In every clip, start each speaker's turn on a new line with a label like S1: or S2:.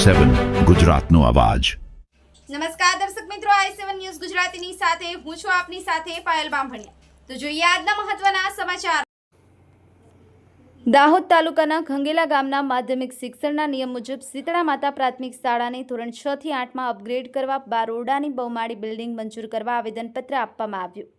S1: i7 ગુજરાતનો અવાજ।
S2: નમસ્કાર દર્શક મિત્રો, i7 ન્યૂઝ ગુજરાતીની સાથે હું છું આપની સાથે પાયલ બામભણિયા। તો જોઈએ આજના મહત્વના સમાચાર। દાહોદ તાલુકાના ખંગેલા ગામના માધ્યમિક શિક્ષણના નિયમ મુજબ શીતળા માતા પ્રાથમિક શાળાને ધોરણ 6 થી 8માં અપગ્રેડ કરવા બારોડાની બહુમાળી બિલ્ડિંગ મંજૂર કરવા આવેદનપત્ર આપવામાં આવ્યું।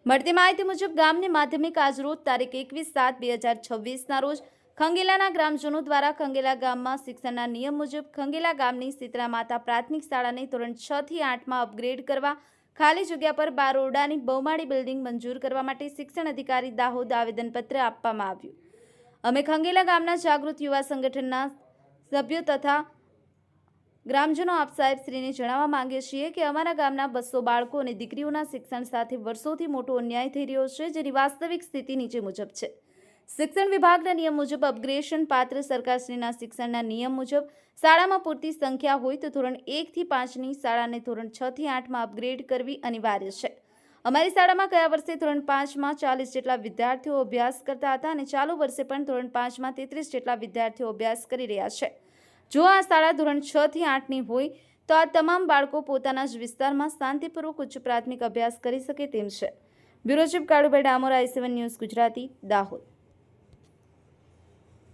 S2: મળતી માહિતી મુજબ ગામની માધ્યમિક આજરોજ તારીખ 21/7/2026ના રોજ ખંગેલાના ગ્રામજનો દ્વારા ખંગેલા ગામમાં શિક્ષણના નિયમ મુજબ ખંગેલા ગામની શીતળા માતા પ્રાથમિક શાળાને ધોરણ 6 થી 8માં અપગ્રેડ કરવા ખાલી જગ્યા પર બારોડાની બહુમાળી બિલ્ડિંગ મંજૂર કરવા માટે શિક્ષણ અધિકારી દાહોદ આવેદનપત્ર આપવામાં આવ્યું। અમે ખંગેલા ગામના જાગૃત યુવા સંગઠનના સભ્યો તથા ગ્રામજનો આપ સાહેબ શ્રીને જણાવવા માંગીએ છીએ કે અમારા ગામના 200 બાળકો અને દીકરીઓના શિક્ષણ સાથે વર્ષોથી મોટો અન્યાય થઈ રહ્યો છે, જેની વાસ્તવિક સ્થિતિ નીચે મુજબ છે। શિક્ષણ વિભાગના નિયમ મુજબ અપગ્રેડેશન પાત્ર સરકારશ્રીના શિક્ષણના નિયમ મુજબ શાળામાં પૂરતી સંખ્યા હોય તો ધોરણ 1 થી 5ની શાળાને ધોરણ 6 થી 8માં અપગ્રેડ કરવી અનિવાર્ય છે। અમારી શાળામાં ગયા વર્ષે ધોરણ 5માં 40 જેટલા વિદ્યાર્થીઓ અભ્યાસ કરતા હતા અને ચાલુ વર્ષે પણ ધોરણ 5માં 33 જેટલા વિદ્યાર્થીઓ અભ્યાસ કરી રહ્યા છે। જો આ શાળા ધોરણ 6 થી 8ની હોય તો આ તમામ બાળકો પોતાના જ વિસ્તારમાં શાંતિપૂર્વક ઉચ્ચ પ્રાથમિક અભ્યાસ કરી શકે તેમ છે। Bureau chief Kalubhai Damor, i7 news Gujarati, Dahod.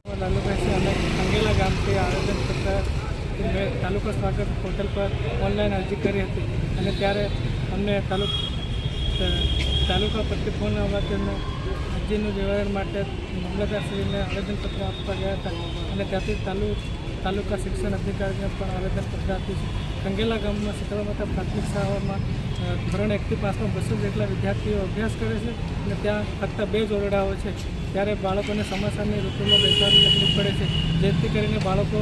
S3: Khangela गाम के आवेदन पत्र में तालुका स्वागत पोर्टल पर ऑनलाइन अरजी करी थी અને ત્યારે અમને તાલુકા પરથી ફોન આવવાથી અમને અરજીનું નિવારણ માટે મામલતદારશ્રીને આવેદનપત્ર આપવા ગયા હતા અને ત્યાંથી તાલુકા શિક્ષણ અધિકારીને પણ આવેદનપત્ર આપ્યું છે। ખંગેલા ગામમાં શીતળા માતા પ્રાથમિક શાળામાં ધોરણ 1 થી 5માં 200 જેટલા વિદ્યાર્થીઓ અભ્યાસ કરે છે અને ત્યાં ફક્ત 2 ઓરડાઓ છે। ત્યારે બાળકોને ચોમાસાની ઋતુમાં બેસવાની તકલીફ પડે છે, જેથી કરીને બાળકો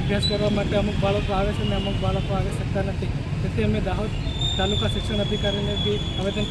S3: અભ્યાસ કરવા માટે અમુક બાળકો આવે છે અને અમુક બાળકો આવી શકતા નથી। તેથી અમે દાહોદ તાલુકા શિક્ષણ અધિકારીને બી આવેદન